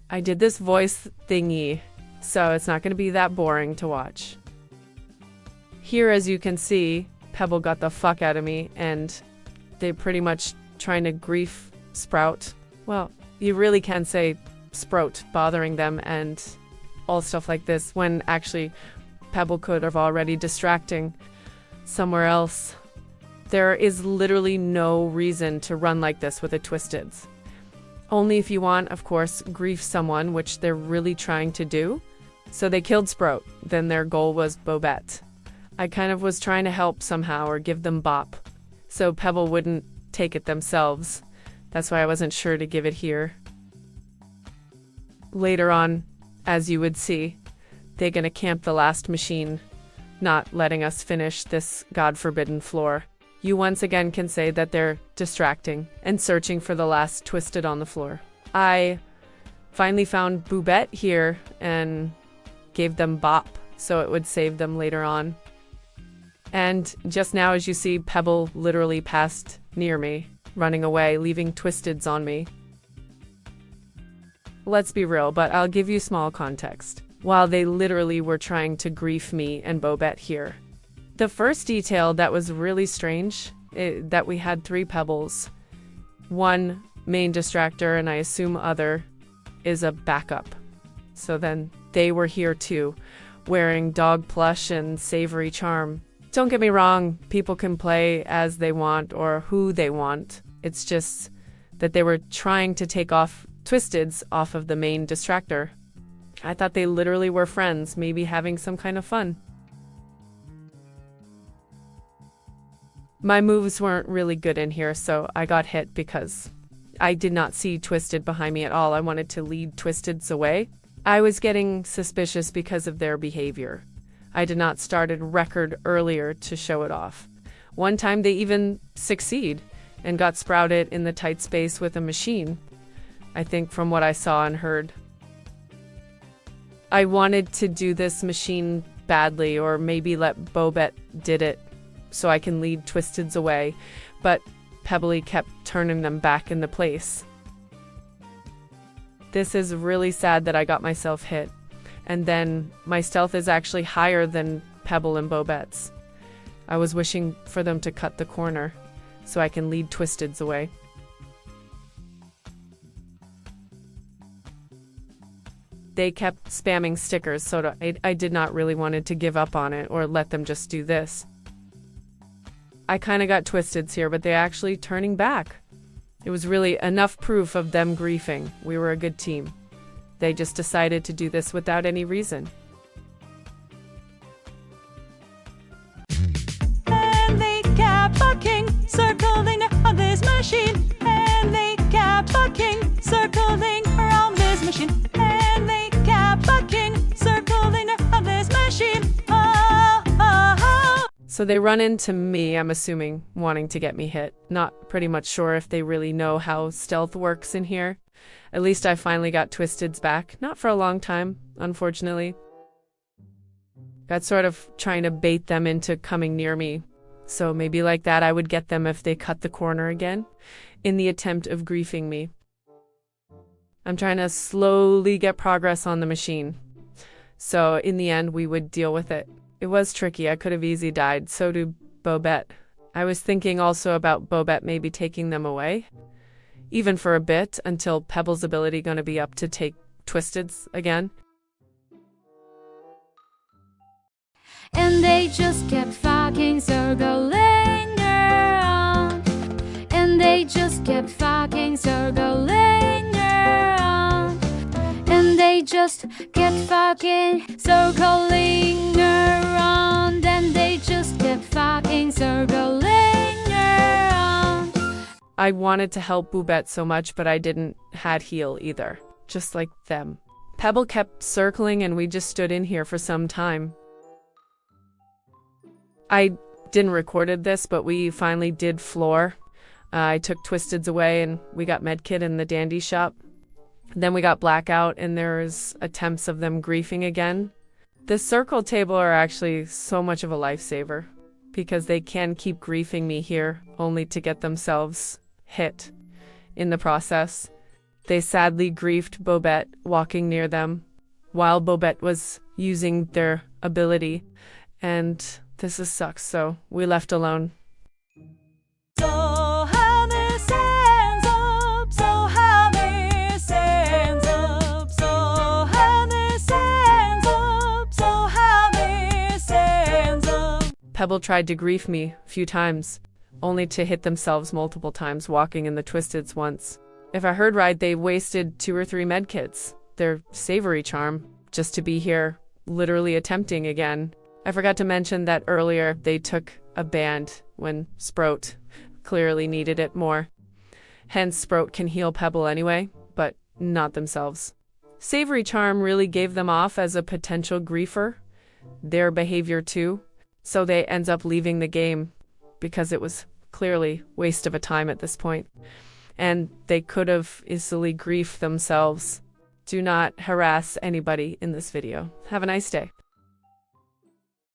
I did this voice thingy, so it's not going to be that boring to watch. Here, as you can see, Pebble got the fuck out of me, and they're pretty much trying to grief Sprout. Well, you really can say Sprout bothering them and all stuff like this, when actually Pebble could have already distracting somewhere else. There is literally no reason to run like this with a Twisteds. Only if you want, of course, grief someone, which they're really trying to do. So they killed Sprout, then their goal was Bobette. I kind of was trying to help somehow or give them bop, so Pebble wouldn't take it themselves. That's why I wasn't sure to give it here. Later on, as you would see, they're gonna camp the last machine, not letting us finish this God-forbidden floor. You once again can say that they're distracting and searching for the last Twisted on the floor. I finally found Bobette here and gave them bop so it would save them later on. And just now, as you see, Pebble literally passed near me, running away, leaving Twisteds on me. Let's be real, but I'll give you small context. While they literally were trying to grief me and Bobette here. The first detail that was really strange, that we had 3 Pebbles. One main distractor, and I assume other, is a backup. So then they were here too, wearing dog plush and savory charm. Don't get me wrong, people can play as they want or who they want. It's just that they were trying to take off Twisteds off of the main distractor. I thought they literally were friends, maybe having some kind of fun. My moves weren't really good in here, so I got hit because I did not see Twisted behind me at all. I wanted to lead Twisteds away. I was getting suspicious because of their behavior. I did not start a record earlier to show it off. One time they even succeed and got sprouted in the tight space with a machine, I think, from what I saw and heard. I wanted to do this machine badly, or maybe let Bobette did it so I can lead Twisteds away, but Pebbly kept turning them back into place. This is really sad that I got myself hit, and then my stealth is actually higher than Pebble and Bobette's. I was wishing for them to cut the corner so I can lead Twisteds away. They kept spamming stickers, so I did not really wanted to give up on it or let them just do this. I kind of got Twisteds here, but they're actually turning back. It was really enough proof of them griefing. We were a good team. They just decided to do this without any reason. And they kept fucking circling on this machine. And they kept fucking circling around this machine. And they kept fucking circling on this machine. Oh, oh, oh. So they run into me, I'm assuming, wanting to get me hit. Not pretty much sure if they really know how stealth works in here. At least I finally got Twisteds back. Not for a long time, unfortunately. Got sort of trying to bait them into coming near me. So maybe like that I would get them if they cut the corner again, in the attempt of griefing me. I'm trying to slowly get progress on the machine. So in the end, we would deal with it. It was tricky. I could have easily died. So do Bobette. I was thinking also about Bobette maybe taking them away, even for a bit, until Pebble's ability going to be up to take Twisteds again. And they just kept fucking circling around. And they just kept fucking circling around. And they just kept fucking circling around. And they just kept fucking circling around. I wanted to help Bobette so much, but I didn't had heal either, just like them. Pebble kept circling and we just stood in here for some time. I didn't recorded this, but we finally did floor. I took Twisteds away and we got Medkit in the dandy shop. Then we got Blackout and there's attempts of them griefing again. The circle table are actually so much of a lifesaver because they can keep griefing me here only to get themselves hit in the process. They sadly griefed Bobette walking near them while Bobette was using their ability. And this sucks, so we left alone. So Hammer stands up, so Hammer stands up, so Hammer stands up, so Hammer stands up. Pebble tried to grief me a few times, only to hit themselves multiple times walking in the Twisteds once. If I heard right, they wasted 2 or 3 medkits, their savory charm, just to be here, literally attempting again. I forgot to mention that earlier they took a band when Sprout clearly needed it more. Hence, Sprout can heal Pebble anyway, but not themselves. Savory charm really gave them off as a potential griefer, their behavior too, so they ends up leaving the game because it was clearly waste of a time at this point. And they could have easily griefed themselves. Do not harass anybody in this video. Have a nice day.